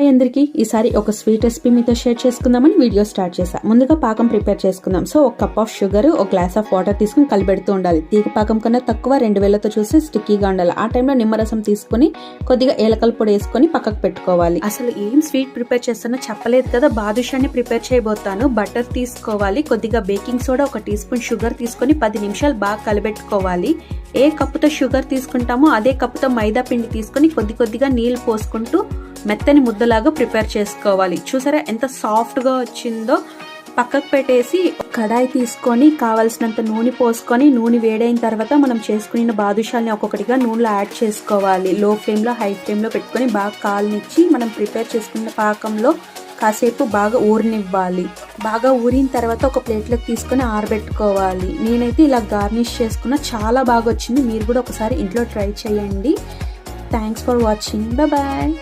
Hi అందరికీ, ఈసారి ఒక స్వీట్ రెసిపీ మీతో షేర్ చేసుకుందామని వీడియో స్టార్ట్ చేశా. ముందుగా పాకం ప్రిపేర్ చేసుకుందాం. సో ఒక కప్ ఆఫ్ షుగర్, ఒక గ్లాస్ ఆఫ్ వాటర్ తీసుకుని కలిపెడుతూ ఉండాలి. తీగ పాకం కన్నా తక్కువ 2 వేలతో చూసి స్టిక్కీగా ఉండాలి. ఆ టైంలో నిమ్మరసం తీసుకుని కొద్దిగా ఏలకల పొడి వేసుకొని పక్కకు పెట్టుకోవాలి. అసలు ఏం స్వీట్ ప్రిపేర్ చేస్తానో చెప్పలేదు కదా, బాదుషాని ప్రిపేర్ చేయబోతాను. బటర్ తీసుకోవాలి, కొద్దిగా baking soda, 1 teaspoon sugar తీసుకొని 10 నిమిషాలు బాగా కలిపెట్టుకోవాలి. ఏ కప్పుతో షుగర్ తీసుకుంటామో అదే కప్పుతో మైదా పిండి తీసుకొని కొద్దిగా నీళ్లు పోసుకుంటూ మెత్తని ముద్దలాగా ప్రిపేర్ చేసుకోవాలి. చూసారా ఎంత సాఫ్ట్గా వచ్చిందో. పక్కకు పెట్టేసి కడాయి తీసుకొని కావాల్సినంత నూనె పోసుకొని, నూనె వేడైన తర్వాత మనం చేసుకున్న బాదుషాల్ని ఒక్కొక్కటిగా నూనెలో యాడ్ చేసుకోవాలి. లో ఫ్లేమ్లో హై ఫ్లేమ్లో పెట్టుకొని బాగా కాలనిచ్చి మనం ప్రిపేర్ చేసుకున్న పాకంలో కాసేపు బాగా ఊరనివ్వాలి. బాగా ఊరిన తర్వాత ఒక ప్లేట్లోకి తీసుకొని ఆరబెట్టుకోవాలి. నేనైతే ఇలా గార్నిష్ చేసుకున్న, చాలా బాగా వచ్చింది. మీరు కూడా ఒకసారి ఇంట్లో ట్రై చేయండి. Thanks for watching. బాయ్.